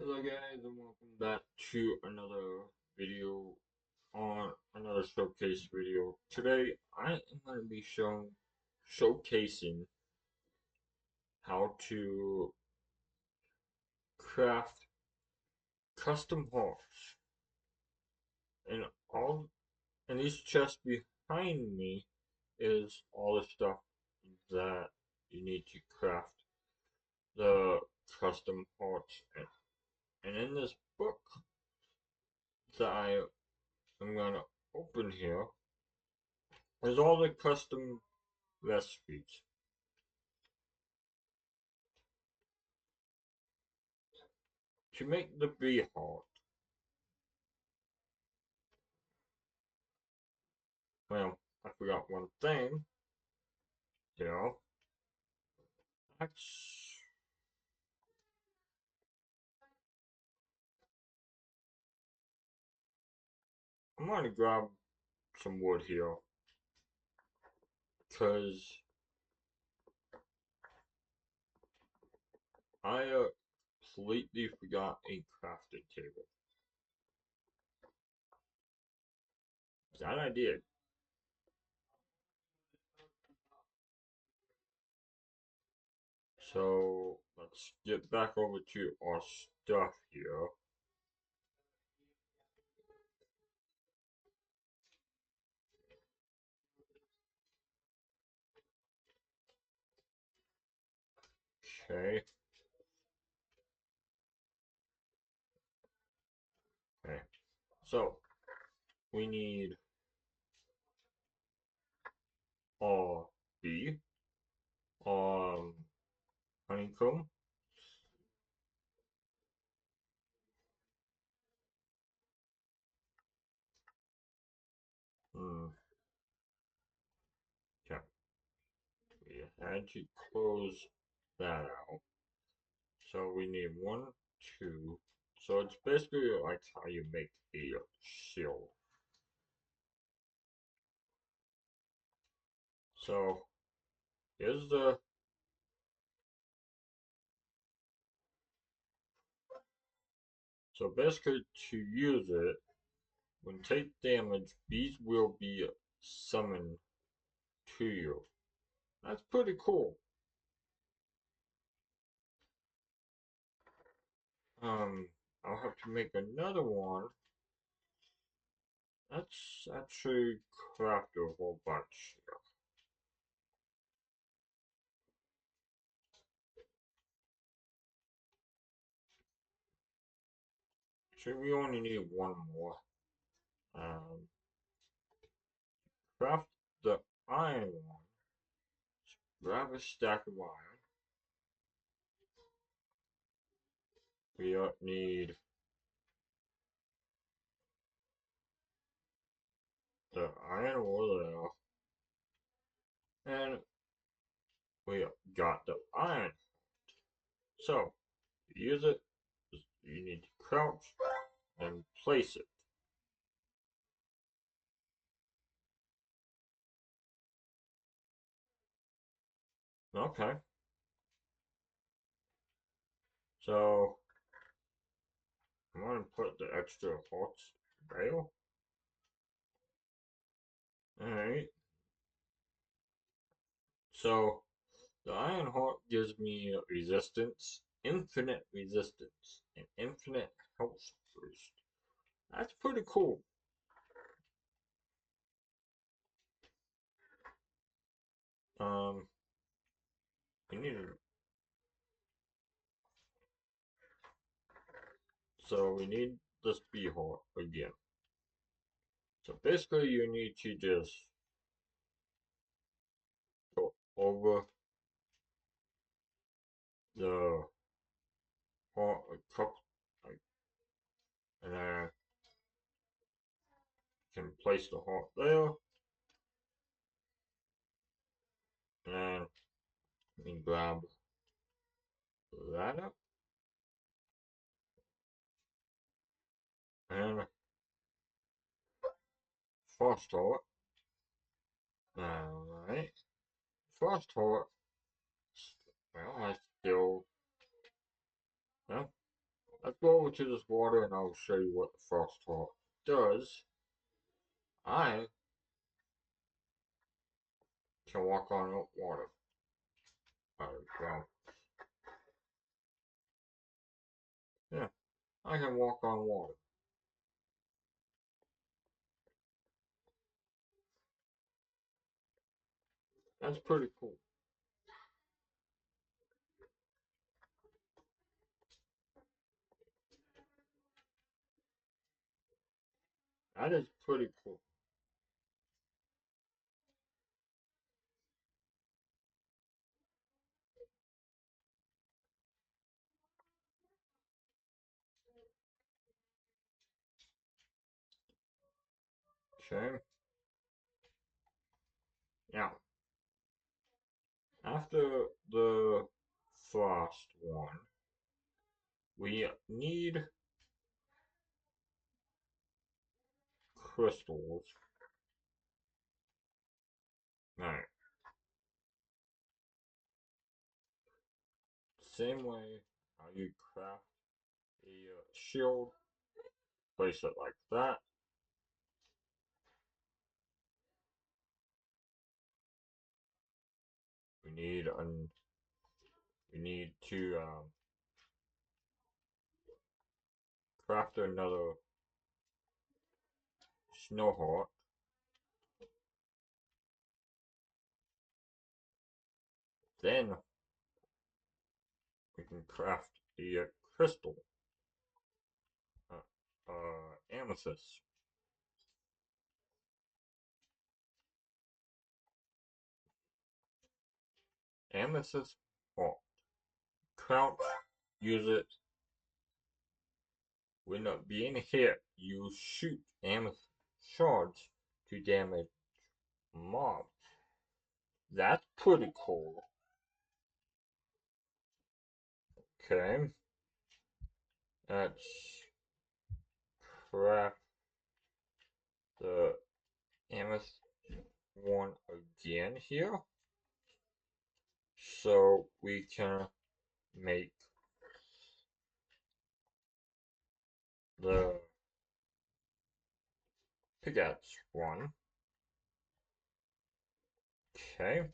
Hello guys and welcome back to another video on another showcase video. Today I am going to be showcasing how to craft custom hearts and all and these chests behind me is all the stuff that you need to craft the custom hearts and in this book that I am going to open here is all the custom recipes. To make the bee heart, well, I forgot one thing, you know. That's, I'm gonna grab some wood here, because I completely forgot a crafting table. That I did. So, let's get back over to our stuff here. Okay, okay. So, we need our bee, um, honeycomb, hmm, okay. We had to close that out. So we need one, two. So it's basically like how you make a shield. So here's the so basically to use it, when take damage, bees will be summoned to you. That's pretty cool. I'll have to make another one. Let's actually craft a whole bunch here. So we only need one more. Um, craft the iron one. Grab a stack of iron. We need the iron ore there, and we got the iron. So, to use it, you need to crouch and place it. Okay, so I'm going to put the extra hearts there. Alright, so the iron heart gives me resistance, infinite resistance, and infinite health boost. That's pretty cool. Um, we need to, so we need this bee heart again. So basically you need to just go over the heart a couple, like, and then can place the heart there, and we can grab that up, and fast heart. Alright, fast heart. Well, I still, well, that's go over to this water and I'll show you what the frost heart does. I can walk on water. Well, yeah, I can walk on water. That's pretty cool. That is pretty cool. Okay. Now, after the frost one, we need crystals. Alright. Same way how you craft a shield, place it like that. We need to craft another snow heart. Then we can craft the crystal, amethyst. Amethyst heart. Crouch, use it. When being hit, you shoot amethyst shards to damage mobs. That's pretty cool. Okay, let's craft the amethyst one again here. So we can make the pickaxe one. Okay,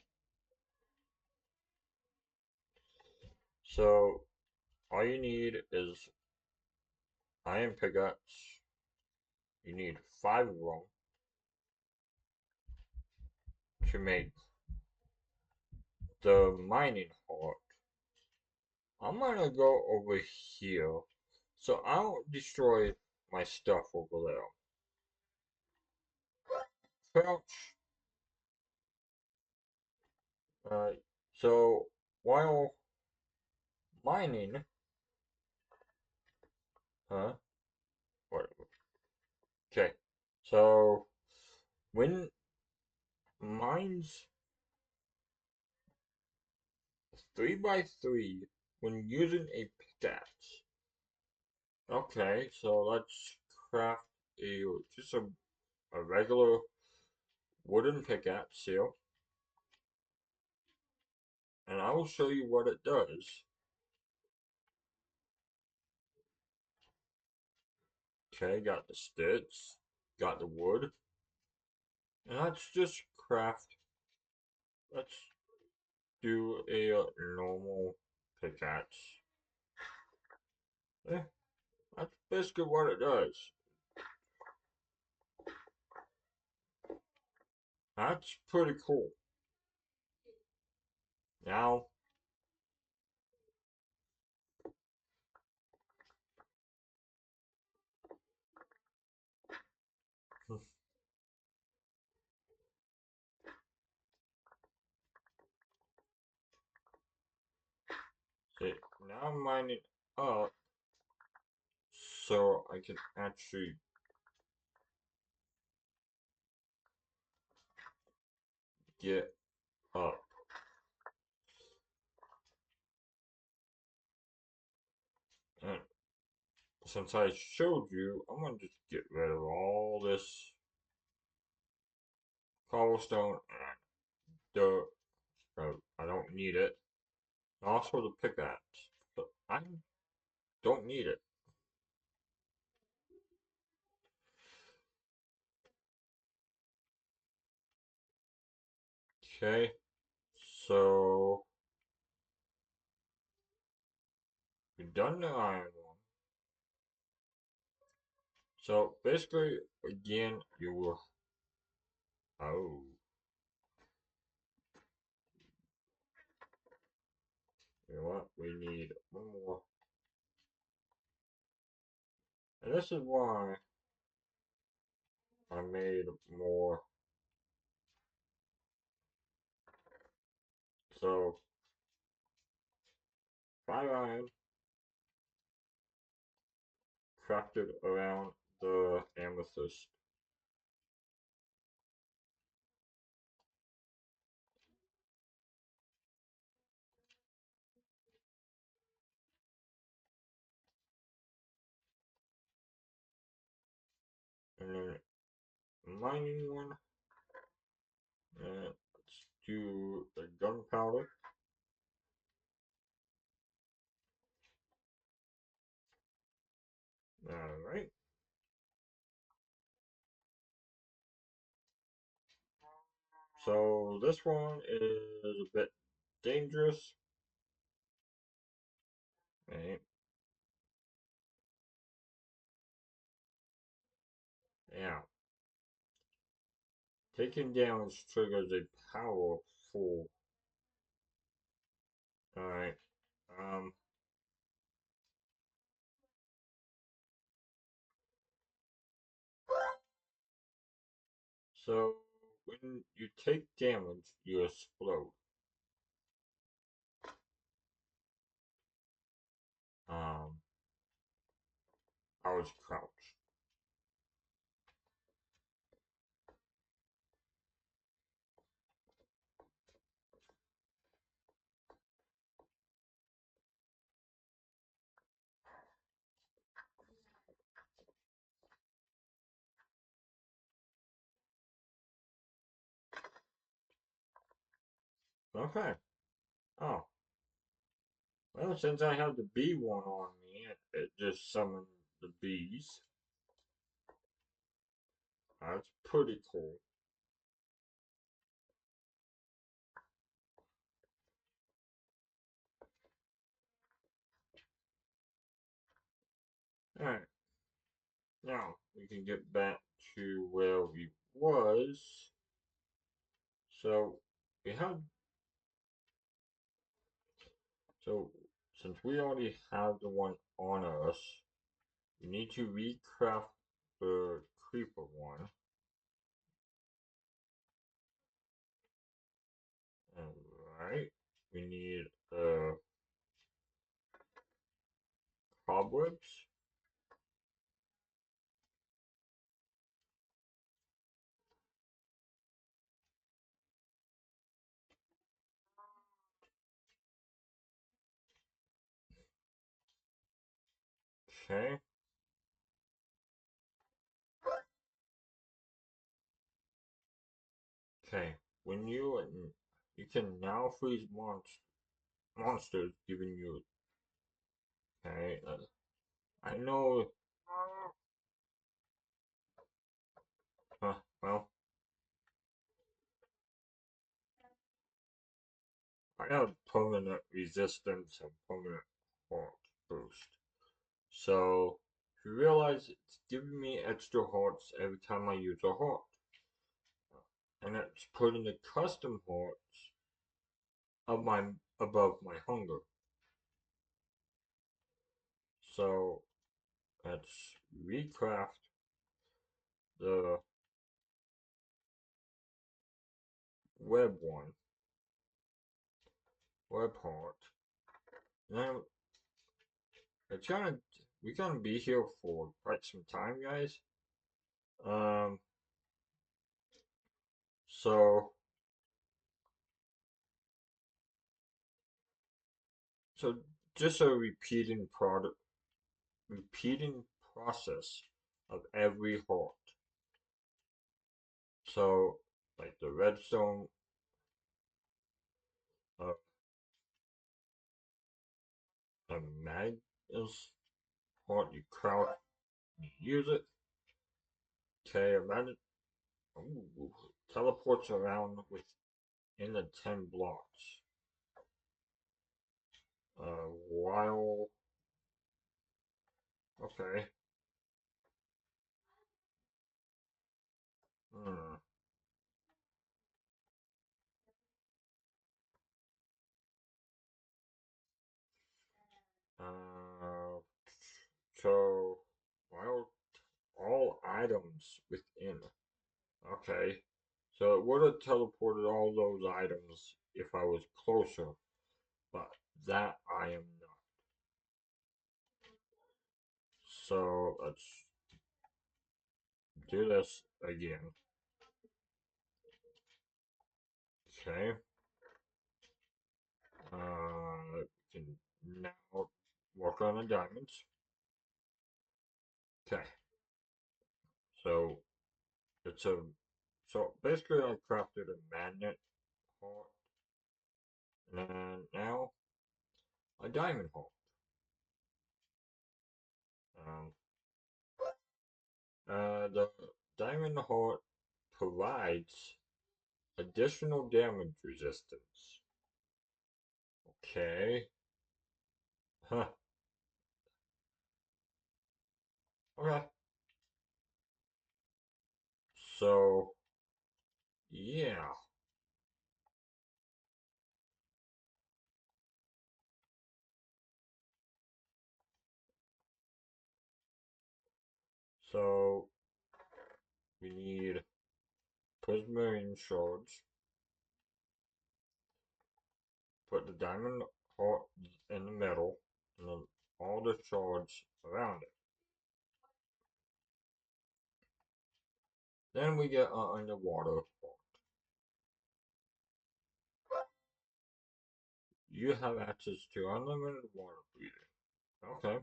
so all you need is iron pickaxe. You need 5 of them to make the mining heart. I'm gonna go over here so I don't destroy my stuff over there. Crouch. So while mining, huh? Whatever. Okay. So when mines 3 by 3 when using a pickaxe. Okay, so let's craft a regular wooden pickaxe here, and I will show you what it does. Okay, got the sticks, got the wood, and let's just craft. Let's do a normal pickaxe. Eh, that's basically what it does. That's pretty cool. Now, see, now I'm mining up so I can actually get up. And since I showed you, I'm gonna just get rid of all this cobblestone and dirt. I don't need it. Also the pickaxe, but I don't need it. Okay, so we've done the iron one. So basically, again, you will. Oh, you know what? We need one more. And this is why I made more. So, 5 iron crafted around the amethyst. And then mining one. Let's do the gunpowder. Alright. So this one is a bit dangerous. Right? Yeah. Taking damage triggers a powerful. Alright. Um. So when you take damage, you explode. Um. I was crouched. Okay. Oh. Well, since I have the bee one on me, it just summoned the bees. That's pretty cool. Alright. Now we can get back to where we was. So we have so since we already have the one on us, we need to recraft the creeper one. Alright. We need cobwebs. Okay. Okay. When you can now freeze monsters giving you. Okay. I know. Well, I have permanent resistance and permanent heart boost. So, if you realize it's giving me extra hearts every time I use a heart. And it's putting the custom hearts above my hunger. So, let's recraft the web one. Web heart. Now, it's gonna we're gonna be here for quite some time, guys. Um, so so just a repeating process of every heart. So like the redstone, uh, a Magnus heart, you crouch, you use it. Okay, imagine, ooh, teleports around with in the 10 blocks. While okay. Hmm. Uh, so while all items within. Okay. So it would have teleported all those items if I was closer, but that I am not. So let's do this again. Okay. We can now work on the diamonds. Okay. So it's a so basically I crafted a magnet heart and now a diamond heart. Um, the diamond heart provides additional damage resistance. Okay. Huh. Okay. So yeah. So we need prismarine shards. Put the diamond heart in the middle, and then all the shards around it. Then we get underwater heart. You have access to unlimited water breathing. Okay.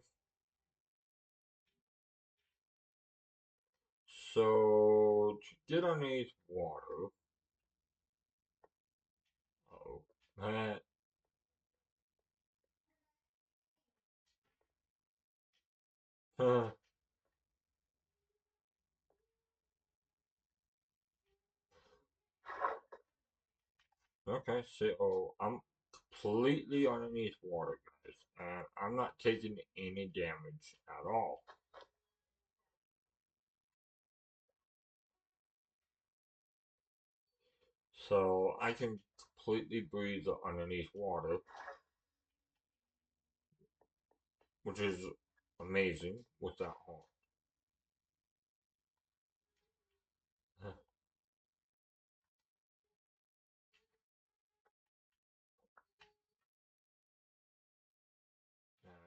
So to get underneath water, oh, man. Okay, so I'm completely underneath water, guys, and I'm not taking any damage at all. So I can completely breathe underneath water, which is amazing with that heart.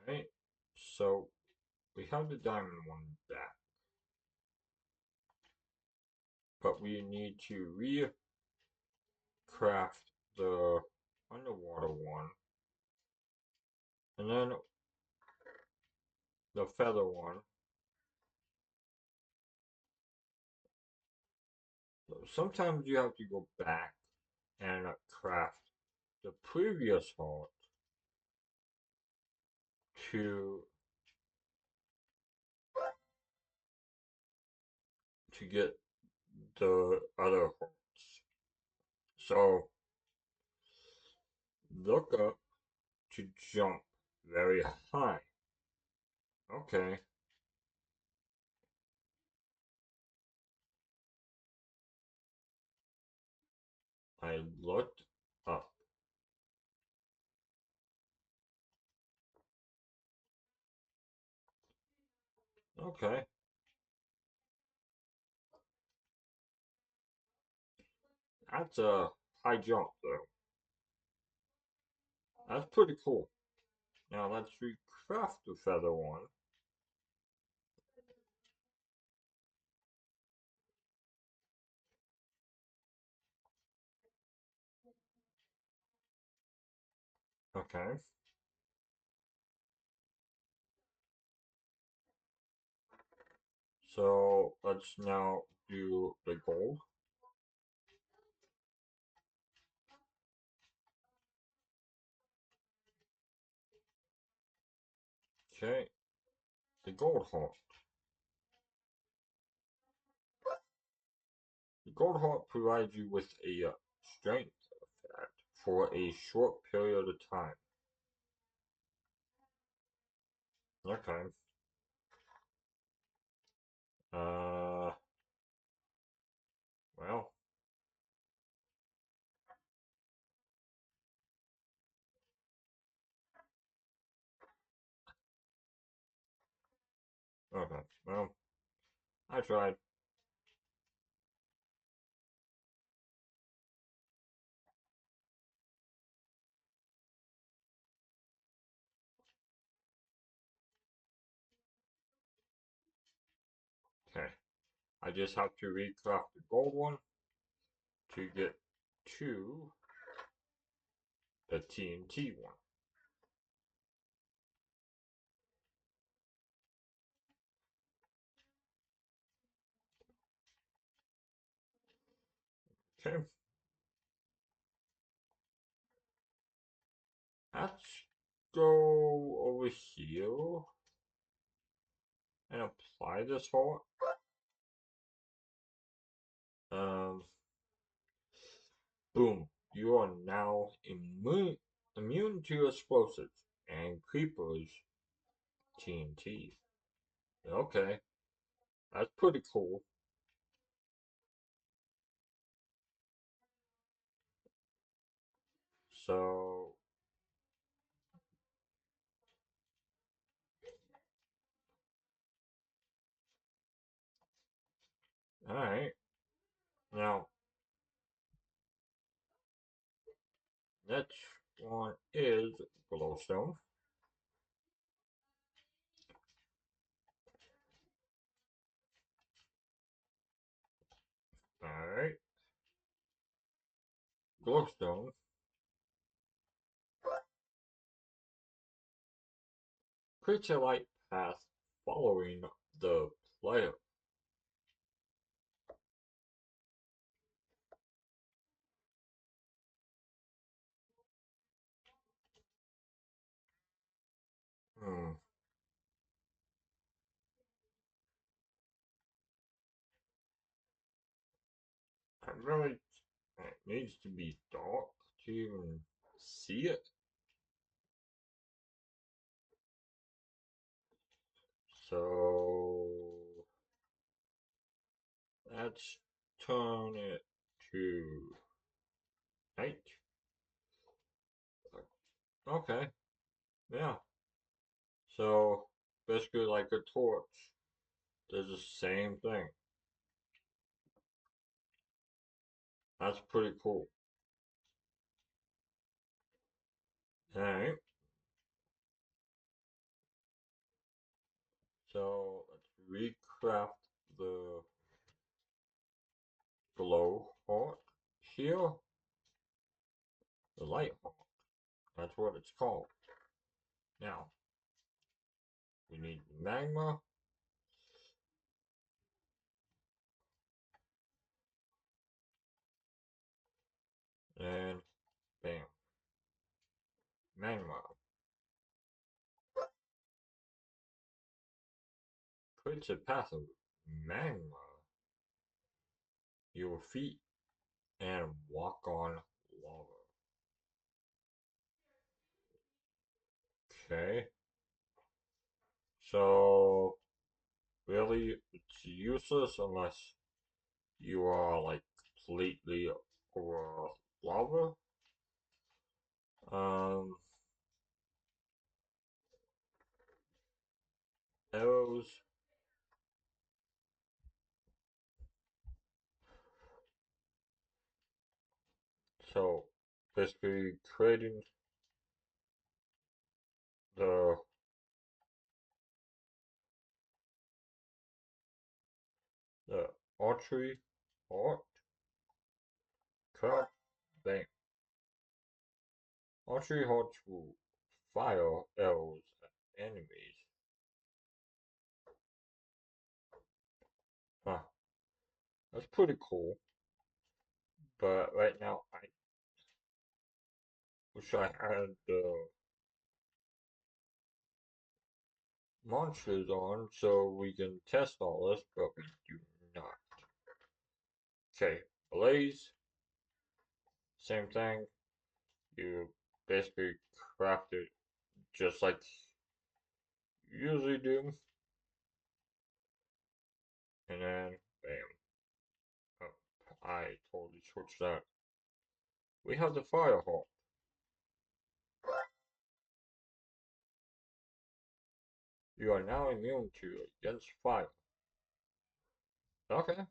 Alright, so we have the diamond one back, but we need to recraft the underwater one, and then the feather one. Sometimes you have to go back and craft the previous heart to get the other hearts. So look up to jump very high. Okay, I looked up. Okay, that's a high jump though. That's pretty cool. Now let's recraft the feather one. Okay, so let's now do the gold. Okay, the gold heart. The gold heart provides you with a strength for a short period of time. Okay. Uh, well, okay. Well, I tried. Okay. I just have to recraft the gold one to get to the TNT one. Okay. Let's go over here and apply this heart. Um, Boom. You are now immune to explosives and creepers TNT. Okay, that's pretty cool. So, alright. Now, next one is glowstone. Alright. Glowstone creates a light path following the player. Hmm. It needs to be dark to even see it. So, let's turn it to night. Okay, yeah. So basically, like a torch, does the same thing. That's pretty cool. Alright, so let's recraft the glow heart here. The light heart. That's what it's called. Now, we need magma and bam, magma. Creates a path of magma your feet and walk on lava. Okay, so really it's useless unless you are like completely over lava. Um, Arrows. So basically creating the the archery art card bank. Archery hearts will fire arrows at enemies. Huh. That's pretty cool. But right now I wish I had the monsters on so we can test all this, but we do not. Okay, Blaze, same thing. You basically craft it just like you usually do, and then bam. Oh, I totally switched that. We have the fire hawk. You are now immune to against fire. Okay.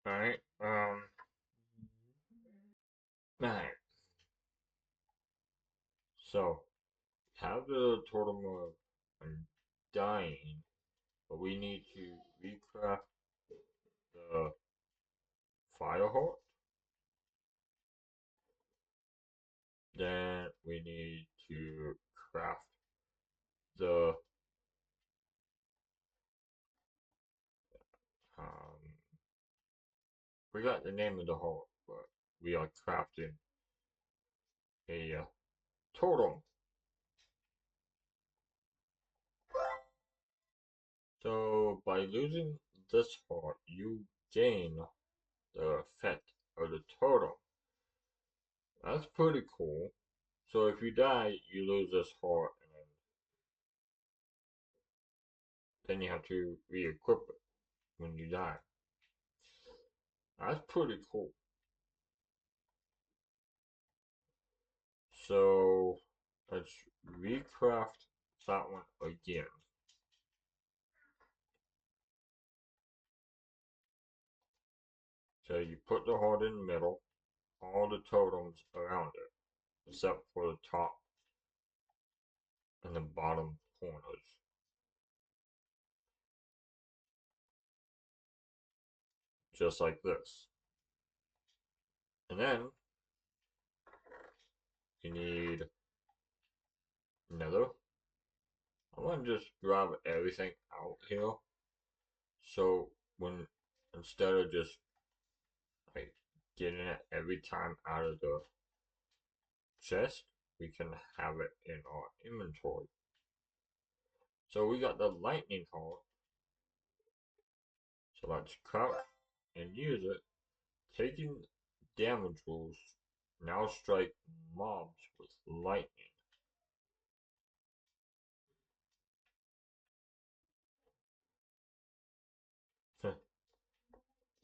Alright. Alright. So have the totem of undying, but we need to recraft the fire hawk. Then we need to craft the um forgot the name of the hawk, but we are crafting a totem. So by losing this heart, you gain the effect of the totem. That's pretty cool. So if you die, you lose this heart, and then you have to re-equip it when you die. That's pretty cool. So let's recraft that one again. So you put the heart in the middle, all the totems around it, except for the top and the bottom corners. Just like this. And then you need another. I want to just grab everything out here. So when instead of just like getting it every time out of the chest, we can have it in our inventory. So we got the lightning heart. So let's crouch and use it. Taking damage rules now strike mobs with lightning.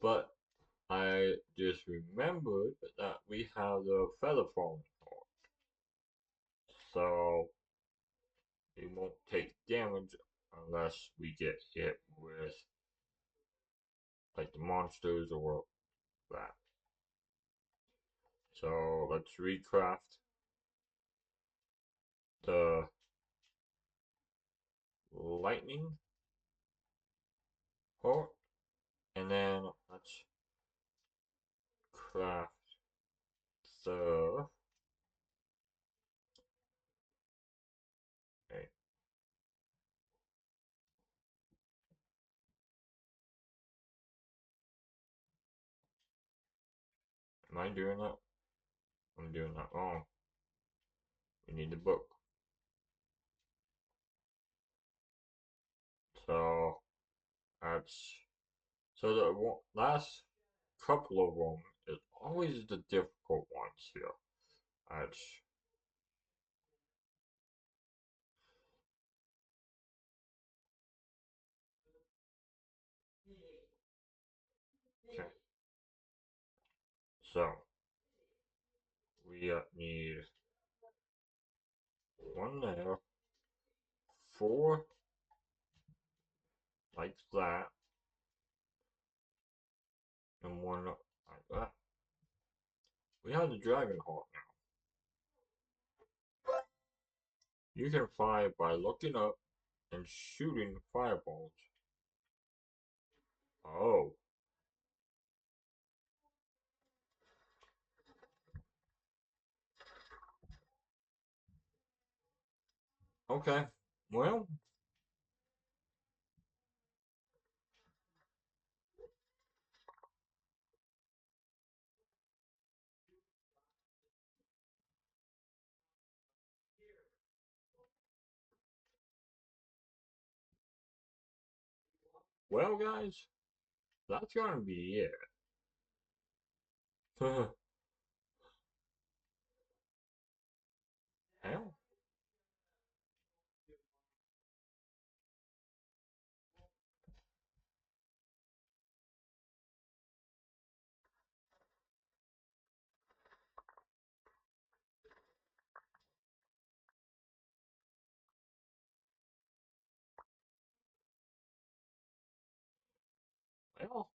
But I just remembered that we have the feather falling heart. So it won't take damage unless we get hit with like the monsters or that. So let's recraft the lightning heart, and then let's craft the. Hey, am I doing that? I'm doing that wrong. We need the book. So that's so the last couple of them is always the difficult ones here. That's okay. So we need one there, four like that, and one like that. We have the dragon heart now. You can fly by looking up and shooting fireballs. Oh, okay. Well, Well, guys, that's gonna be it. Hell, well,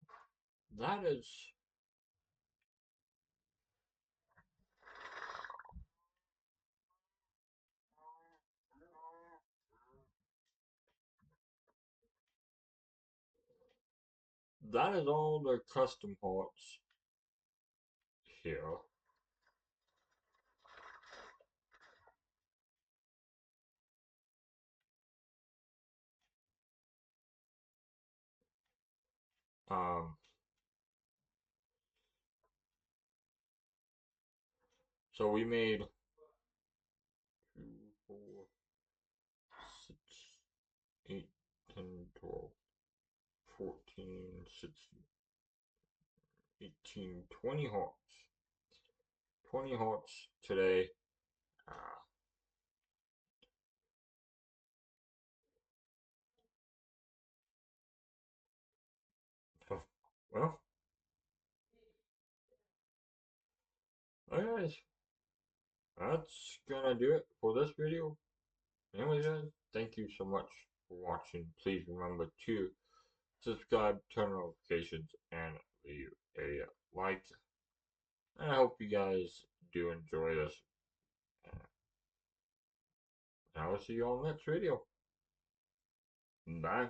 that is all the custom parts here. Um, so we made 2, 4, 6, 8, 10, 12, 14, 16, 18, 20 hearts. 20 hearts today. Uh, well, anyways, that's gonna do it for this video. Anyways, guys, thank you so much for watching. Please remember to subscribe, turn on notifications, and leave a like. And I hope you guys do enjoy this. And I will see you all next video. Bye.